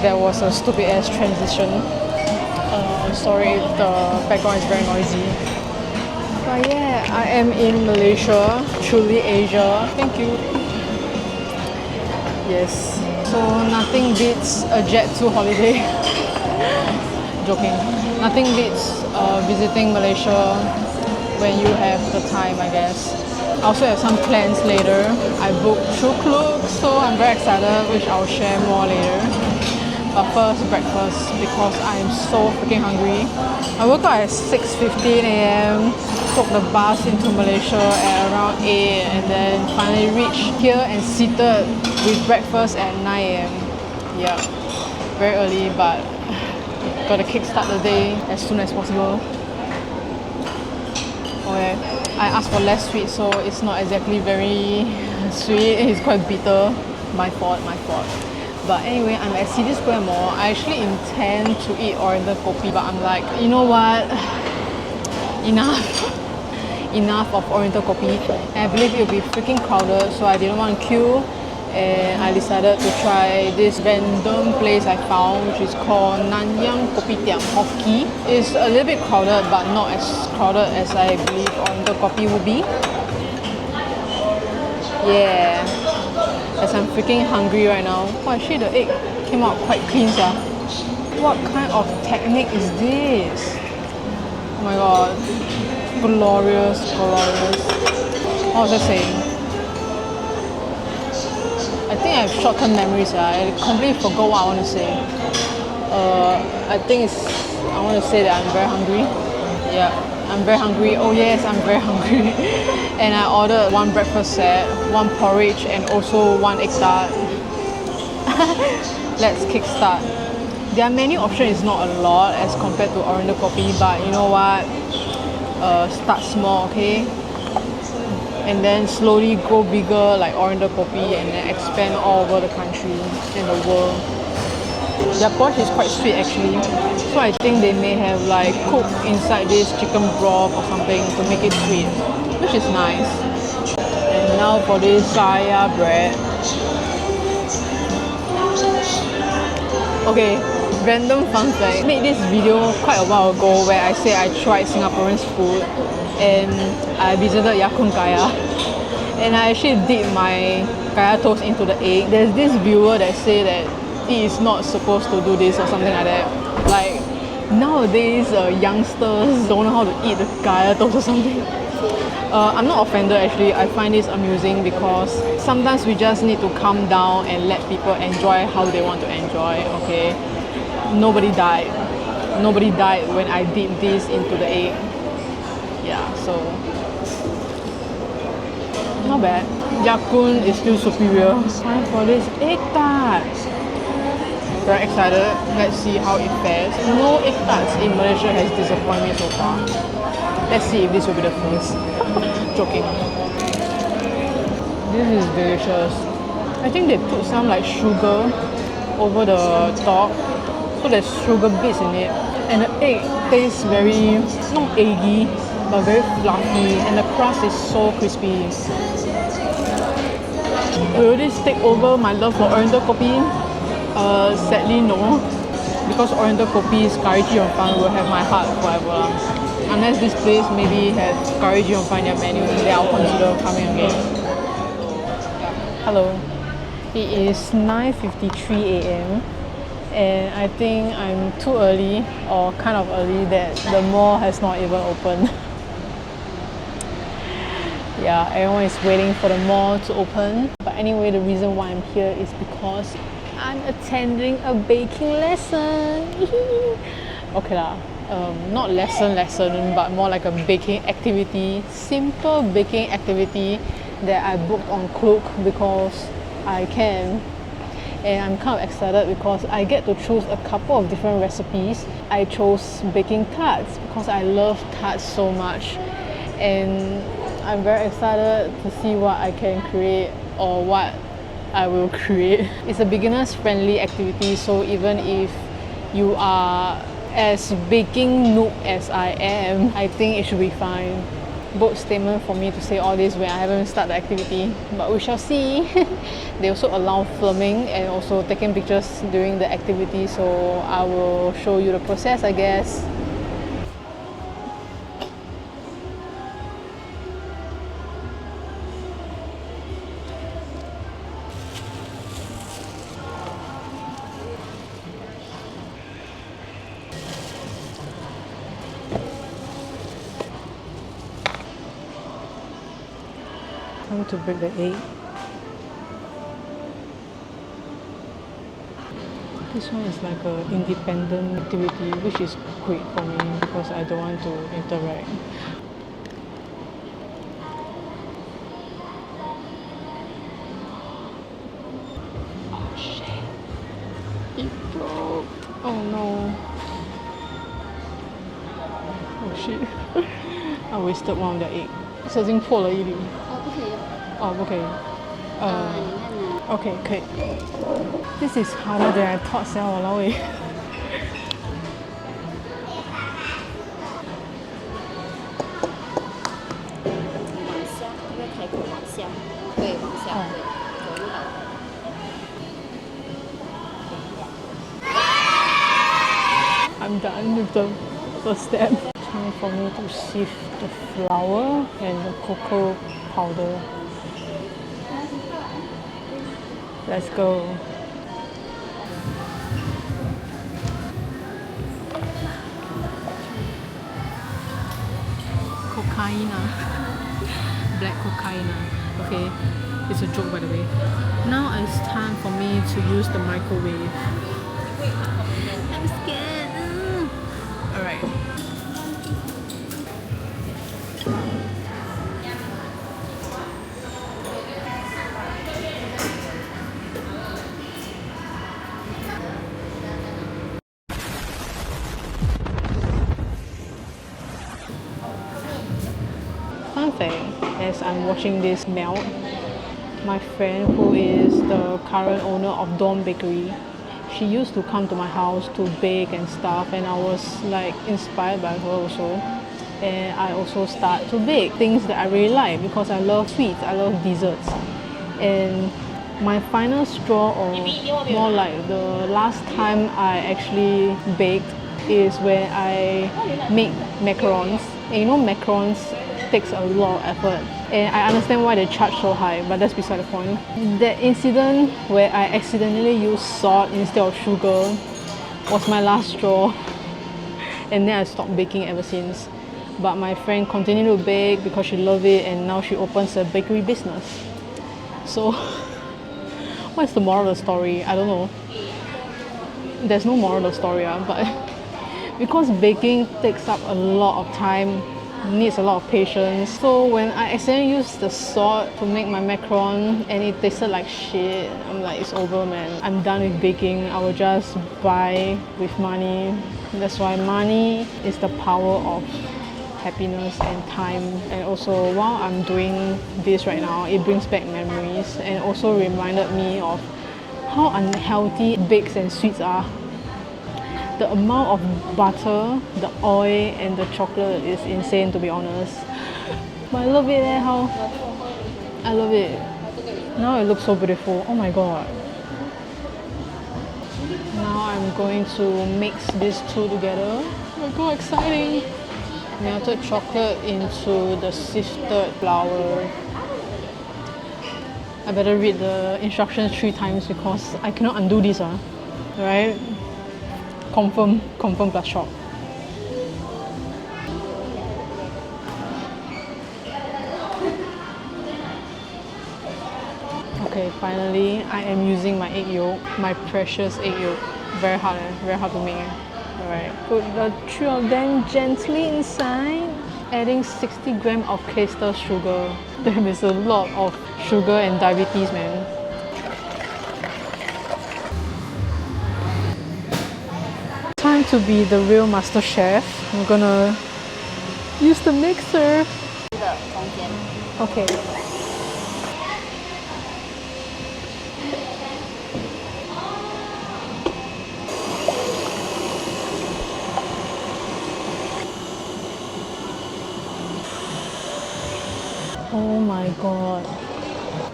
there was a stupid ass transition. Sorry if the background is very noisy. But yeah, I am in Malaysia, truly Asia. Thank you. Yes. So nothing beats a Jet 2 holiday. Joking. Nothing beats visiting Malaysia when you have the time, I guess. I also have some plans later. I booked through Klook, so I'm very excited, which I'll share more later. But first, breakfast, because I'm so freaking hungry. I woke up at 6:15 a.m, took the bus into Malaysia at around 8, and then finally reached here and seated with breakfast at 9 a.m. Yeah, very early, but gotta kickstart the day as soon as possible. Okay, I asked for less sweet, so it's not exactly very sweet. It's quite bitter. My fault. But anyway, I'm at City Square Mall. I actually intend to eat Oriental Kopi, but I'm like, you know what? Enough of Oriental Kopi. And I believe it will be freaking crowded, so I didn't want to queue. And I decided to try this random place I found, which is called Nanyang Kopitiam Hockey. It's a little bit crowded, but not as crowded as I believe Oriental Kopi would be. Yeah, as I'm freaking hungry right now. Oh, actually the egg came out quite clean, yeah. What kind of technique is this? Oh my god, glorious. What was I saying? I think I have short-term memories. I completely forgot what I want to say. I want to say that I'm very hungry. Yeah, I'm very hungry. Oh yes, I'm very hungry. And I ordered one breakfast set, one porridge, and also one egg tart. Let's kickstart. Their menu option is not a lot as compared to Oriental Kopi, but you know what? Start small, okay? And then slowly go bigger like Oriental Kopi, and then expand all over the country and the world. Their porridge is quite sweet actually, so I think they may have like cooked inside this chicken broth or something to make it sweet, which is nice. And now for this kaya bread. Okay, random fun fact. I made this video quite a while ago where I say I tried Singaporean food and I visited Ya Kun Kaya, and I actually dipped my kaya toast into the egg. There's this viewer that say that he is not supposed to do this or something like that. Like nowadays youngsters don't know how to eat the kaya toast or something. I'm not offended actually. I find this amusing because sometimes we just need to calm down and let people enjoy how they want to enjoy, okay? Nobody died when I dipped this into the egg. Yeah, so not bad. Ya Kun is still superior. Time for this egg tart. Very excited. Let's see how it fares. No egg tarts in Malaysia has disappointed me so far. Let's see if this will be the first. Joking. This is delicious. I think they put some like sugar over the top, so there's sugar bits in it. And the egg tastes very, not eggy, but very fluffy, and the crust is so crispy. Will this take over my love for Oriental Kopi? Sadly no, because Oriental Kopi's curry Ji Fan will have my heart forever. Unless this place maybe has curry Ji Fan in their menu, then I'll consider coming again. Hello. It is 9:53 a.m. and I think I'm too early, or kind of early, that the mall has not even opened. Yeah, everyone is waiting for the mall to open. But anyway, the reason why I'm here is because I'm attending a baking lesson. Okay lah, not lesson, but more like a baking activity, simple baking activity that I booked on Klook because I can. And I'm kind of excited because I get to choose a couple of different recipes. I chose baking tarts because I love tarts so much, and I'm very excited to see what I can create or what I will create. It's a beginners friendly activity, so even if you are as baking noob as I am, I think it should be fine. bold statement for me to say all this when I haven't started the activity, but we shall see. They also allow filming and also taking pictures during the activity, so I will show you the process, I guess. Time to break the egg. This one is like an independent activity, which is great for me because I don't want to interact. Oh shit! It broke. Oh no! Oh shit! I wasted one of the egg. 这已经破了一粒。哦，不可以。OK， 可以。This is harder than I thought, sia, walao eh. 往下，因为开口往下，对，往下，对，走路来。I'm done with the first step. Time for me to sift the flour and the cocoa powder. Let's go. Cocaine. Black cocaine. Okay, it's a joke by the way. Now it's time for me to use the microwave. I'm scared. Alright. Fun fact, as I'm watching this melt, my friend who is the current owner of Dawn Bakery, she used to come to my house to bake and stuff, and I was like inspired by her also. And I also start to bake things that I really like because I love sweets, I love desserts. And my final straw, or more like the last time I actually baked, is when I make macarons. And you know, macarons takes a lot of effort, and I understand why they charge so high, but that's beside the point. That incident where I accidentally used salt instead of sugar was my last straw, and then I stopped baking ever since. But my friend continued to bake because she loved it, and now she opens a bakery business. So what's the moral of the story? I don't know. There's no moral of the story, but because baking takes up a lot of time, needs a lot of patience. So when I accidentally used the salt to make my macaron and it tasted like shit, I'm like, it's over, man. I'm done with baking. I will just buy with money. That's why money is the power of happiness and time. And also while I'm doing this right now, it brings back memories and also reminded me of how unhealthy bakes and sweets are. The amount of butter, the oil and the chocolate is insane, to be honest. But I love it, how I love it. Now it looks so beautiful. Oh my god. Now I'm going to mix these two together. Oh my god, exciting. Melted chocolate into the sifted flour. I better read the instructions 3 times because I cannot undo this, right? Confirm plus shock. Okay, finally I am using my egg yolk, my precious egg yolk. Very hard to make. Alright, put the 3 of them gently inside, adding 60 grams of castor sugar. There is a lot of sugar and diabetes, man. Time to be the real master chef. I'm gonna use the mixer. Okay.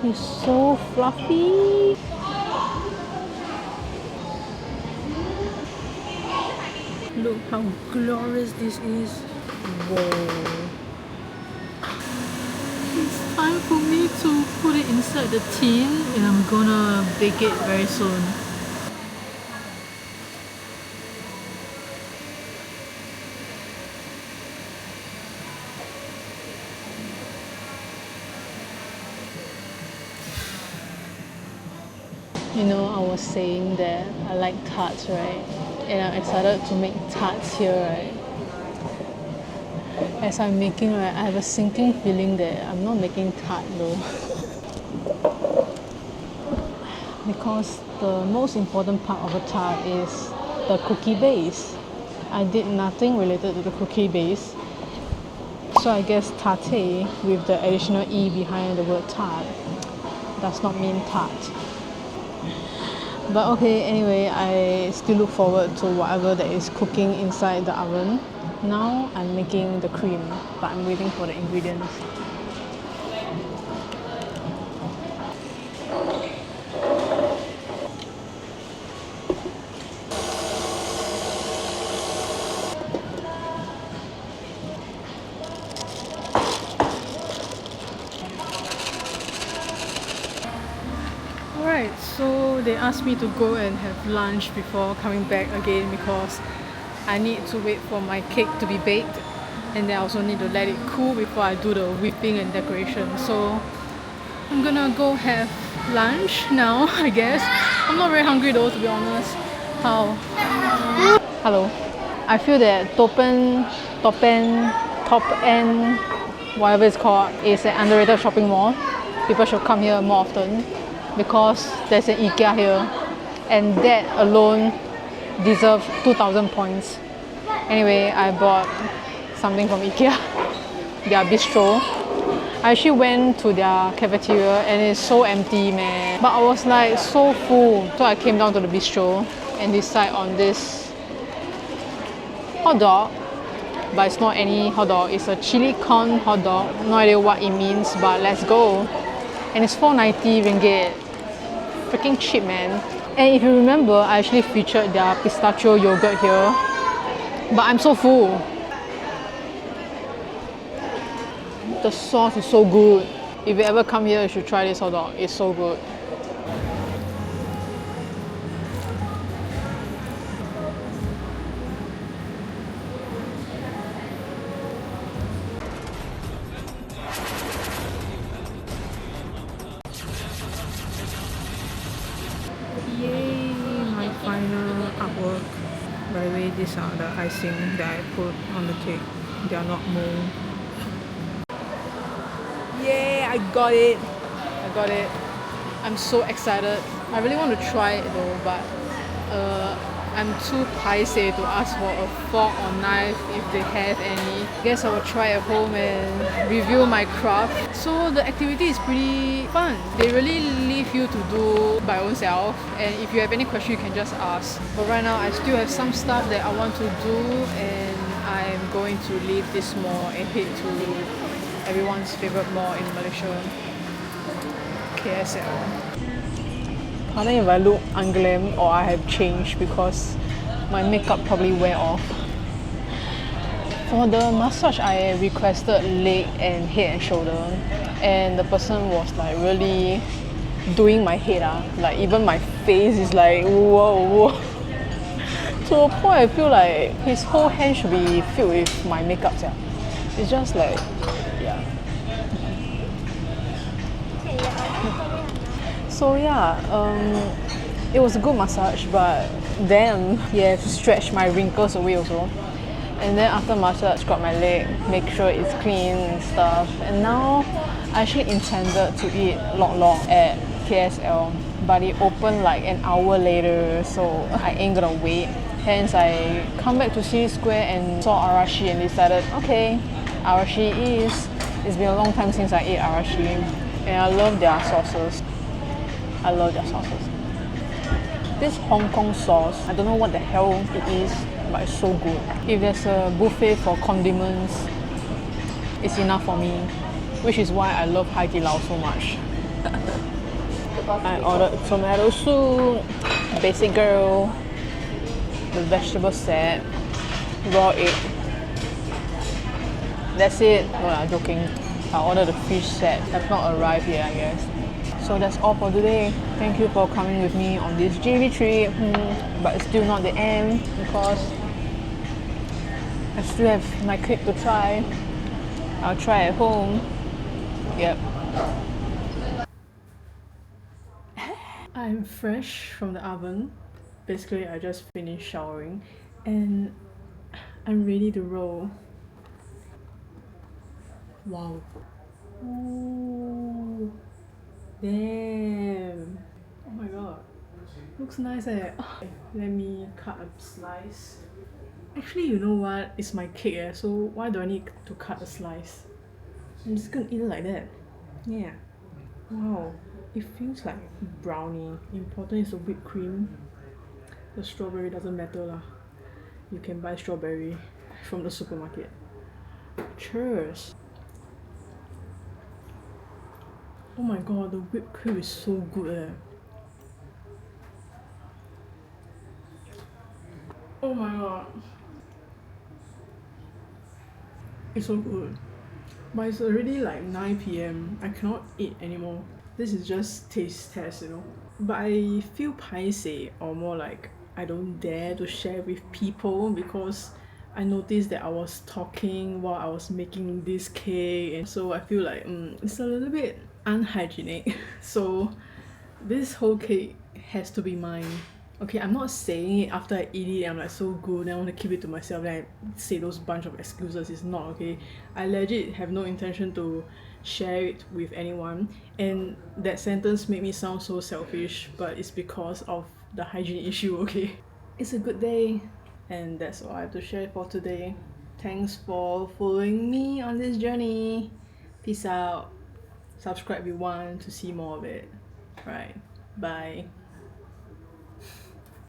It's so fluffy. Look how glorious this is. Whoa. It's time for me to put it inside the tin and I'm gonna bake it very soon. You know, I was saying that I like tarts, right? And I'm excited to make tarts here, right? As I'm making, right, I have a sinking feeling that I'm not making tart though. Because the most important part of a tart is the cookie base. I did nothing related to the cookie base. So I guess tarte, with the additional E behind the word tart, does not mean tart. But okay, anyway, I still look forward to whatever that is cooking inside the oven. Now I'm making the cream, but I'm waiting for the ingredients. Alright, so they asked me to go and have lunch before coming back again because I need to wait for my cake to be baked and then I also need to let it cool before I do the whipping and decoration. So I'm gonna go have lunch now, I guess. I'm not very hungry though, to be honest. How? Hello. I feel that Top End, whatever it's called, is an underrated shopping mall. People should come here more often because there's an IKEA here and that alone deserves 2,000 points. Anyway, I bought something from IKEA, their bistro. I actually went to their cafeteria and it's so empty, man. But I was like so full. So I came down to the bistro and decided on this hot dog. But it's not any hot dog, it's a chili corn hot dog. No idea what it means, but let's go. And it's 4.90 ringgit. Freaking cheap, man. And if you remember, I actually featured their pistachio yogurt here. But I'm so full. The sauce is so good. If you ever come here, you should try this hot dog. It's so good. Yay, my final artwork. By the way, these are the icing that I put on the cake. They are not mold. Yay, I got it. I got it. I'm so excited. I really want to try it though, but I'm too paiseh to ask for a fork or knife if they have any. Guess I will try at home and review my craft. So the activity is pretty fun. They really leave you to do by yourself, and if you have any question you can just ask. But right now I still have some stuff that I want to do and I'm going to leave this mall and head to everyone's favorite mall in Malaysia, KSL. Pardon if I look unglam or I have changed because my makeup probably wear off. For the massage, I requested leg and head and shoulder, and the person was like really doing my head. Like even my face is like whoa. To a point I feel like his whole hand should be filled with my makeup. It's just like, yeah. So yeah, it was a good massage, but then he have stretched my wrinkles away also. And then after massage, got my leg, make sure it's clean and stuff. And now I actually intended to eat lok lok at KSL, but it opened like an hour later, so I ain't gonna wait. Hence I come back to City Square and saw Arashi and decided, okay, Arashi is. It's been a long time since I ate Arashi, and I love their sauces. I love their sauces. This Hong Kong sauce, I don't know what the hell it is, but it's so good. If there's a buffet for condiments, it's enough for me, which is why I love Hai Di Lao so much. I ordered tomato soup, basic girl, the vegetable set, raw egg. That's it. No, I'm joking. I ordered the fish set. Have not arrived yet, I guess. So that's all for today. Thank you for coming with me on this JV trip. But it's still not the end because I still have my cake to try. I'll try at home. Yep. I'm fresh from the oven. Basically, I just finished showering and I'm ready to roll. Wow. Ooh. Damn. Oh my god. Looks nice eh. Let me cut a slice. Actually, you know what? It's my cake eh, so why do I need to cut a slice? I'm just gonna eat it like that. Yeah. Wow. It feels like brownie. Important is the whipped cream. The strawberry doesn't matter lah. You can buy strawberry from the supermarket. Cheers. Oh my god, the whipped cream is so good eh. Oh my god. It's so good. But it's already like 9 p.m. I cannot eat anymore. This is just taste test, you know. But I feel paiseh, or more like I don't dare to share with people because I noticed that I was talking while I was making this cake, and so I feel like it's a little bit unhygienic. So this whole cake has to be mine. Okay, I'm not saying it after I eat it I'm like so good, then I want to keep it to myself, then I say those bunch of excuses. It's not, okay? I legit have no intention to share it with anyone, and that sentence made me sound so selfish, but it's because of the hygiene issue, okay? It's a good day, and that's all I have to share for today. Thanks for following me on this journey. Peace out. Subscribe if you want to see more of it. Right, bye.